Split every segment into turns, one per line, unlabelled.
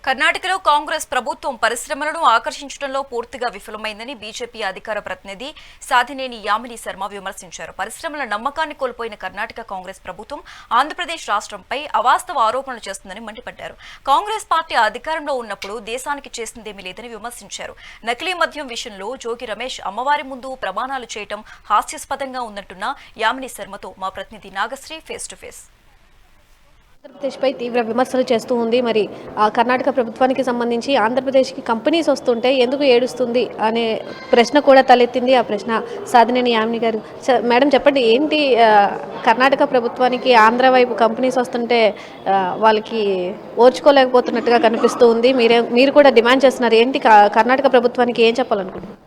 కర్ణాటకలో కాంగ్రెస్ ప్రభుత్వం పరిశ్రమలను ఆకర్షించడంలో పూర్తిగా విఫలమైందని బీజేపీ అధికార ప్రతినిధి సాధినేని యామిని శర్మ విమర్శించారు. పరిశ్రమల నమ్మకాన్ని కోల్పోయిన కర్ణాటక కాంగ్రెస్ ప్రభుత్వం ఆంధ్రప్రదేశ్ రాష్ట్రంపై అవాస్తవ ఆరోపణలు చేస్తుందని మండిపడ్డారు. కాంగ్రెస్ పార్టీ అధికారంలో ఉన్నప్పుడు దేశానికి చేసిందేమీ లేదని విమర్శించారు. నకిలీ మద్యం విషయంలో జోగి రమేష్ అమ్మవారి ముందు ప్రమాణాలు చేయడం హాస్యాస్పదంగా ఉందంటున్న యామిని శర్మతో మా ప్రతినిధి నాగశ్రీ ఫేస్ టు ఫేస్.
ఆంధ్రప్రదేశ్పై తీవ్ర విమర్శలు చేస్తూ ఉంది. మరి కర్ణాటక ప్రభుత్వానికి సంబంధించి ఆంధ్రప్రదేశ్కి కంపెనీస్ వస్తుంటే ఎందుకు ఏడుస్తుంది అనే ప్రశ్న కూడా తలెత్తింది. ఆ ప్రశ్న సాధినేని యామిని గారు. మేడం చెప్పండి, ఏంటి కర్ణాటక ప్రభుత్వానికి ఆంధ్ర వైపు కంపెనీస్ వస్తుంటే వాళ్ళకి ఓర్చుకోలేకపోతున్నట్టుగా కనిపిస్తూ ఉంది. మీరు కూడా డిమాండ్ చేస్తున్నారు. ఏంటి కర్ణాటక ప్రభుత్వానికి ఏం చెప్పాలనుకుంటున్నారు?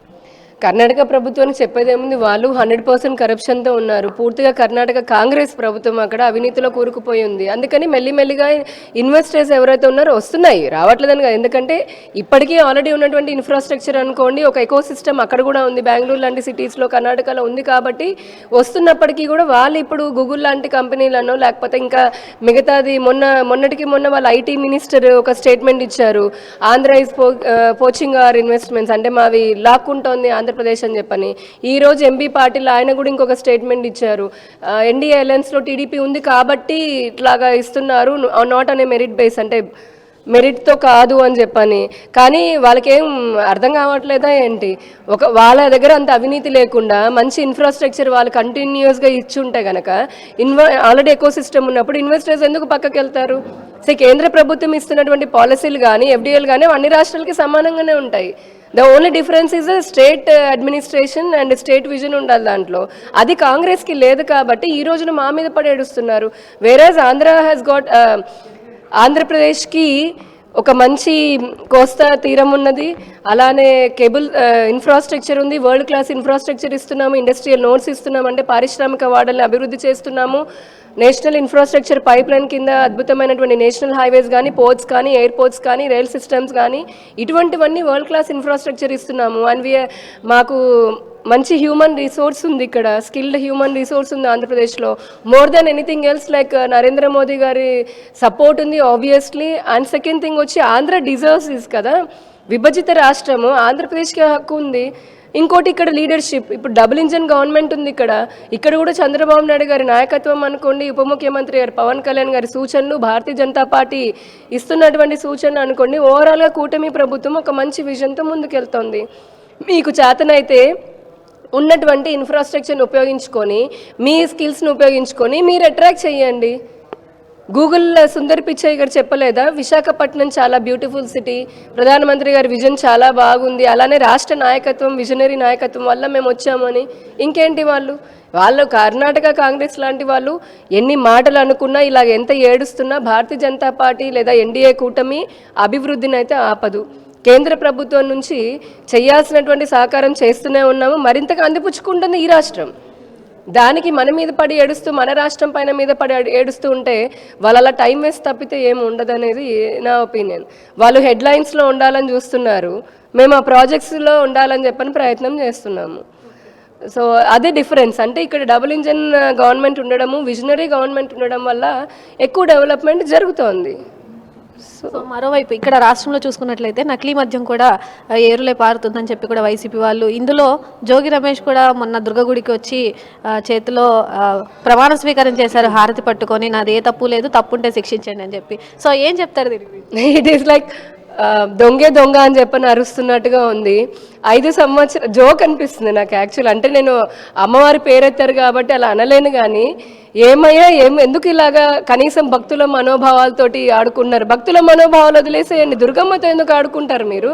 కర్ణాటక ప్రభుత్వానికి చెప్పేదేముంది, వాళ్ళు 100% కరప్షన్తో ఉన్నారు. పూర్తిగా కర్ణాటక కాంగ్రెస్ ప్రభుత్వం అక్కడ అవినీతిలో కూరుకుపోయి ఉంది. అందుకని మెల్లిమెల్లిగా ఇన్వెస్టర్స్ ఎవరైతే ఉన్నారో వస్తున్నాయి, రావట్లేదని కాదు. ఎందుకంటే ఇప్పటికీ ఆల్రెడీ ఉన్నటువంటి ఇన్ఫ్రాస్ట్రక్చర్ అనుకోండి, ఒక ఎకో సిస్టమ్ అక్కడ కూడా ఉంది. బెంగళూరు లాంటి సిటీస్లో కర్ణాటకలో ఉంది. కాబట్టి వస్తున్నప్పటికీ కూడా వాళ్ళు ఇప్పుడు గూగుల్ లాంటి కంపెనీలను లేకపోతే ఇంకా మిగతాది మొన్నటికి మొన్న వాళ్ళ ఐటీ మినిస్టర్ ఒక స్టేట్మెంట్ ఇచ్చారు. Andhra is poaching our investments, అంటే మావి లాక్కుంటోంది ఆంధ్రప్రదేశ్ అని చెప్పని. ఈరోజు ఎంపీ పాటిల్ ఆయన కూడా ఇంకొక స్టేట్మెంట్ ఇచ్చారు. ఎన్డీఏ అలయన్స్లో టీడీపీ ఉంది కాబట్టి ఇట్లాగా ఇస్తున్నారు, నాట్ అనే మెరిట్ బేస్, అంటే మెరిట్తో కాదు అని చెప్పని. కానీ వాళ్ళకేం అర్థం కావట్లేదా ఏంటి? వాళ్ళ దగ్గర అంత అవినీతి లేకుండా మంచి ఇన్ఫ్రాస్ట్రక్చర్ వాళ్ళు కంటిన్యూస్గా ఇచ్చుంటే కనుక ఆల్రెడీ ఎకో సిస్టమ్ ఉన్నప్పుడు ఇన్వెస్టర్స్ ఎందుకు పక్కకి వెళ్తారు? కేంద్ర ప్రభుత్వం ఇస్తున్నటువంటి పాలసీలు కానీ ఎఫ్డీఏలు కానీ అన్ని రాష్ట్రాలకి సమానంగానే ఉంటాయి. The only difference is state administration and state vision ఉండాలి దాంట్లో. అది కాంగ్రెస్కి లేదు కాబట్టి ఈ రోజున మా మీద పడి ఏడుస్తున్నారు. వేరేజ్ ఆంధ్రప్రదేశ్కి ఒక మంచి కోస్తా తీరం ఉన్నది, అలానే కేబుల్ ఇన్ఫ్రాస్ట్రక్చర్ ఉంది, వరల్డ్ క్లాస్ ఇన్ఫ్రాస్ట్రక్చర్ ఇస్తున్నాము, ఇండస్ట్రియల్ నోడ్స్ ఇస్తున్నాము, అంటే పారిశ్రామిక వాడల్ని అభివృద్ధి చేస్తున్నాము. నేషనల్ ఇన్ఫ్రాస్ట్రక్చర్ పైప్ లైన్ కింద అద్భుతమైనటువంటి నేషనల్ హైవేస్ కానీ, పోర్ట్స్ కానీ, ఎయిర్పోర్ట్స్ కానీ, రైల్ సిస్టమ్స్ కానీ, ఇటువంటివన్నీ వరల్డ్ క్లాస్ ఇన్ఫ్రాస్ట్రక్చర్ ఇస్తున్నాము. అండ్ మాకు మంచి హ్యూమన్ రిసోర్స్ ఉంది, ఇక్కడ స్కిల్డ్ హ్యూమన్ రిసోర్స్ ఉంది ఆంధ్రప్రదేశ్లో. More than anything else like Narendra Modi గారి సపోర్ట్ ఉంది ఆబ్వియస్లీ. అండ్ సెకండ్ థింగ్ వచ్చి ఆంధ్ర డిజర్వ్స్ ఇస్ కదా, విభజిత రాష్ట్రము, ఆంధ్రప్రదేశ్కి హక్కు ఉంది. ఇంకోటి ఇక్కడ లీడర్షిప్, ఇప్పుడు డబుల్ ఇంజన్ గవర్నమెంట్ ఉంది ఇక్కడ కూడా చంద్రబాబు నాయుడు గారి నాయకత్వం అనుకోండి, ఉప ముఖ్యమంత్రి గారు పవన్ కళ్యాణ్ గారి సూచనలు, భారతీయ జనతా పార్టీ ఇస్తున్నటువంటి సూచనలు అనుకోండి, ఓవరాల్గా కూటమి ప్రభుత్వం ఒక మంచి విజన్తో ముందుకెళ్తోంది. మీకు చేతనైతే ఉన్నటువంటి ఇన్ఫ్రాస్ట్రక్చర్ని ఉపయోగించుకొని, మీ స్కిల్స్ని ఉపయోగించుకొని మీరు అట్రాక్ట్ చేయండి. గూగుల్ సుందర్ పిచ్చై గారు చెప్పలేదా, విశాఖపట్నం చాలా బ్యూటిఫుల్ సిటీ, ప్రధానమంత్రి గారి విజన్ చాలా బాగుంది, అలానే రాష్ట్ర నాయకత్వం, విజనరీ నాయకత్వం వల్ల మేము వచ్చామని. ఇంకేంటి వాళ్ళు కర్ణాటక కాంగ్రెస్ లాంటి వాళ్ళు ఎన్ని మాటలు అనుకున్నా, ఇలాగ ఎంత ఏడుస్తున్నా భారతీయ జనతా పార్టీ లేదా ఎన్డీఏ కూటమి అభివృద్ధిని అయితే ఆపదు. కేంద్ర ప్రభుత్వం నుంచి చేయాల్సినటువంటి సహకారం చేస్తూనే ఉన్నాము. మరింతగా అందిపుచ్చుకుంటుంది ఈ రాష్ట్రం. దానికి మన మీద పడి ఏడుస్తూ, మన రాష్ట్రం పైన మీద పడి ఏడుస్తూ ఉంటే వాళ్ళు అలా టైం వేస్ట్ తప్పితే ఏమి ఉండదనేది నా ఒపీనియన్. వాళ్ళు హెడ్లైన్స్లో ఉండాలని చూస్తున్నారు, మేము ఆ ప్రాజెక్ట్స్లో ఉండాలని చెప్పని ప్రయత్నం చేస్తున్నాము. సో అదే డిఫరెన్స్. అంటే ఇక్కడ డబుల్ ఇంజన్ గవర్నమెంట్ ఉండడము, విజనరీ గవర్నమెంట్ ఉండడం వల్ల ఎక్కువ డెవలప్మెంట్ జరుగుతోంది.
సో మరోవైపు ఇక్కడ రాష్ట్రంలో చూసుకున్నట్లయితే నకిలీ మద్యం కూడా ఏరులే పారుతుందని చెప్పి కూడా వైసీపీ వాళ్ళు, ఇందులో జోగి రమేష్ కూడా మొన్న దుర్గగుడికి వచ్చి చేతిలో ప్రమాణ స్వీకారం చేశారు, హారతి పట్టుకొని, నాది ఏ తప్పు లేదు, తప్పుంటే శిక్షించండి అని చెప్పి. సో ఏం చెప్తారు దీనికి?
ఇట్ ఈస్ లైక్ దొంగే దొంగ అని చెప్పని అరుస్తున్నట్టుగా ఉంది. 5 సంవత్సరాలు జోక్ అనిపిస్తుంది నాకు యాక్చువల్. అంటే నేను అమ్మవారి పేరెత్తారు కాబట్టి అలా అనలేను, కానీ ఎందుకు ఇలాగా కనీసం భక్తుల మనోభావాలతోటి ఆడుకున్నారు? భక్తుల మనోభావాలు వదిలేసేయండి, దుర్గమ్మతో ఎందుకు ఆడుకుంటారు మీరు?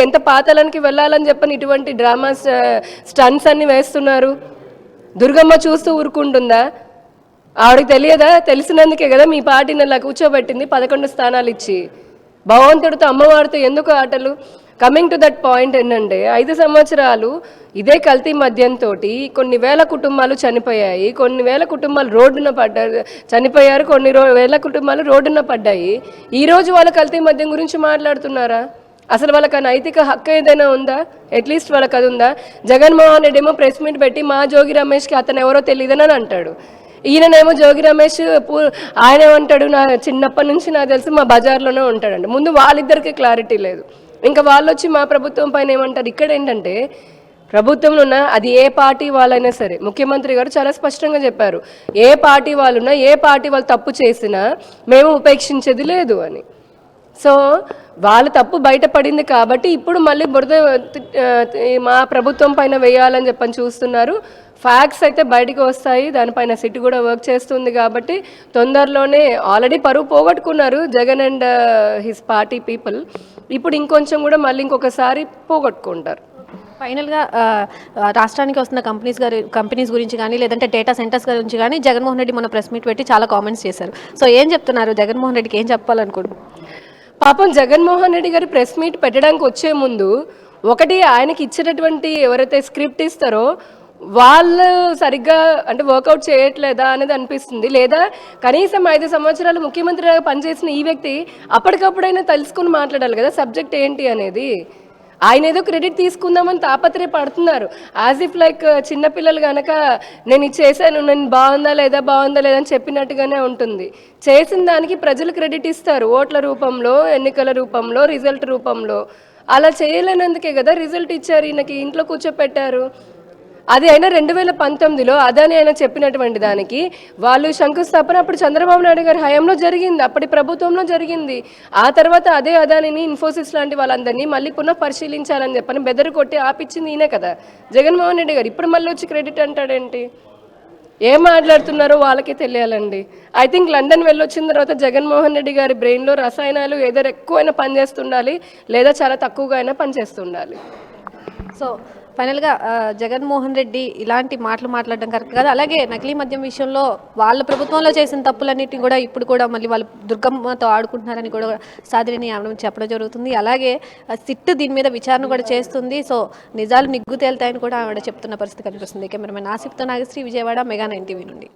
ఎంత పాతాళానికి వెళ్ళాలని చెప్పని ఇటువంటి డ్రామా స్టంట్స్ అన్ని వేస్తున్నారు. దుర్గమ్మ చూస్తూ ఊరుకుంటుందా? ఆవిడకి తెలియదా? తెలిసినందుకే కదా మీ పార్టీని అలా కూర్చోబెట్టింది 11 స్థానాలు ఇచ్చి. భగవంతుడితో అమ్మవారితో ఎందుకు ఆటలు? కమింగ్ టు దట్ పాయింట్ ఏంటంటే, 5 సంవత్సరాలు ఇదే కల్తీ మద్యంతో కొన్ని వేల కుటుంబాలు చనిపోయాయి, కొన్ని వేల కుటుంబాలు రోడ్డున చనిపోయారు, కొన్ని వేల కుటుంబాలు రోడ్డున పడ్డాయి. ఈరోజు వాళ్ళ కల్తీ మద్యం గురించి మాట్లాడుతున్నారా? అసలు వాళ్ళకి ఆ నైతిక హక్కు ఏదైనా ఉందా? అట్లీస్ట్ వాళ్ళకి అది ఉందా? జగన్మోహన్ రెడ్డి ఏమో ప్రెస్ మీట్ పెట్టి మా జోగి రమేష్కి అతను ఎవరో తెలియదని అంటాడు. ఈయననేమో జోగి రమేష్ ఆయన ఏమంటాడు, నా చిన్నప్పటి నుంచి నాకు తెలిసి మా బజార్లోనే ఉంటాడండి. ముందు వాళ్ళిద్దరికి క్లారిటీ లేదు, ఇంకా వాళ్ళు వచ్చి మా ప్రభుత్వం పైన ఏమంటారు. ఇక్కడ ఏంటంటే ప్రభుత్వంలో ఉన్న అది ఏ పార్టీ వాళ్ళైనా సరే, ముఖ్యమంత్రి గారు చాలా స్పష్టంగా చెప్పారు, ఏ పార్టీ వాళ్ళున్నా ఏ పార్టీ వాళ్ళు తప్పు చేసినా మేము ఉపేక్షించేది లేదు అని. సో వాళ్ళ తప్పు బయటపడింది కాబట్టి ఇప్పుడు మళ్ళీ బురద మా ప్రభుత్వం పైన వేయాలని చెప్పని చూస్తున్నారు. ఫ్యాక్ట్స్ అయితే బయటికి వస్తాయి, దానిపైన సిట్ కూడా వర్క్ చేస్తుంది కాబట్టి తొందరలోనే ఆల్రెడీ పరువు పోగొట్టుకున్నారు Jagan and his party people. ఇప్పుడు ఇంకొంచెం కూడా మళ్ళీ ఇంకొకసారి పోగొట్టుకుంటారు.
ఫైనల్గా రాష్ట్రానికి వస్తున్న కంపెనీస్ గురించి కానీ లేదంటే డేటా సెంటర్స్ గురించి కానీ జగన్మోహన్ రెడ్డి మన ప్రెస్ మీట్ పెట్టి చాలా కామెంట్స్ చేశారు. సో ఏం చెప్తున్నారు, జగన్మోహన్ రెడ్డికి ఏం చెప్పాలనుకుంటున్నారు?
పాపం జగన్మోహన్ రెడ్డి గారు ప్రెస్ మీట్ పెట్టడానికి వచ్చే ముందు ఒకటి ఆయనకి ఇచ్చినటువంటి ఎవరైతే స్క్రిప్ట్ ఇస్తారో వాళ్ళు సరిగ్గా అంటే వర్కౌట్ చేయట్లేదా అనేది అనిపిస్తుంది. లేదా కనీసం 5 సంవత్సరాలు ముఖ్యమంత్రిగా పనిచేసిన ఈ వ్యక్తి అప్పటికప్పుడైనా తెలుసుకుని మాట్లాడాలి కదా సబ్జెక్ట్ ఏంటి అనేది. ఆయన ఏదో క్రెడిట్ తీసుకుందామని తాపత్రయపడుతున్నారు. యాజ్ ఇఫ్ లైక్ చిన్నపిల్లలు కనుక నేను ఇది చేశాను, నేను బాగుందా లేదా అని చెప్పినట్టుగానే ఉంటుంది. చేసిన దానికి ప్రజలు క్రెడిట్ ఇస్తారు, ఓట్ల రూపంలో, ఎన్నికల రూపంలో, రిజల్ట్ రూపంలో. అలా చేయలేనందుకే కదా రిజల్ట్ ఇచ్చారు, ఈయనకి ఇంట్లో కూర్చోపెట్టారు. అది అయినా 2019లో అదాని ఆయన చెప్పినటువంటి దానికి వాళ్ళు శంకుస్థాపన అప్పుడు చంద్రబాబు నాయుడు గారి హయాంలో జరిగింది, అప్పటి ప్రభుత్వంలో జరిగింది. ఆ తర్వాత అదే అదానిని, ఇన్ఫోసిస్ లాంటి వాళ్ళందరినీ మళ్ళీ పునః పరిశీలించాలని చెప్పని బెదరు కొట్టి ఆపిచ్చింది ఈయనే కదా జగన్మోహన్ రెడ్డి గారు. ఇప్పుడు మళ్ళీ వచ్చి క్రెడిట్ అంటాడేంటి? ఏం మాట్లాడుతున్నారో వాళ్ళకే తెలియాలండి. ఐ థింక్ లండన్ వెళ్ళొచ్చిన తర్వాత జగన్మోహన్ రెడ్డి గారి బ్రెయిన్లో రసాయనాలు ఏదో ఎక్కువైనా పనిచేస్తుండాలి, లేదా చాలా తక్కువగా అయినా పనిచేస్తుండాలి.
సో ఫైనల్గా జగన్మోహన్ రెడ్డి ఇలాంటి మాటలు మాట్లాడడం కరెక్ట్ కాదు. అలాగే నకిలీ మద్యం విషయంలో వాళ్ళ ప్రభుత్వంలో చేసిన తప్పులన్నిటిని కూడా ఇప్పుడు కూడా మళ్ళీ వాళ్ళు దుర్గమ్మతో ఆడుకుంటున్నారని కూడా సాధిని చెప్పడం జరుగుతుంది. అలాగే సిట్ దీని మీద విచారణ కూడా చేస్తుంది. సో నిజాలు నిగ్గు తేలుతాయని కూడా ఆవిడ చెప్తున్న పరిస్థితి కనిపిస్తుంది. కెమెరామెన్ ఆసిఫ్తో నాగశ్రీ, విజయవాడ, మెగా 9 టీవీ నుండి.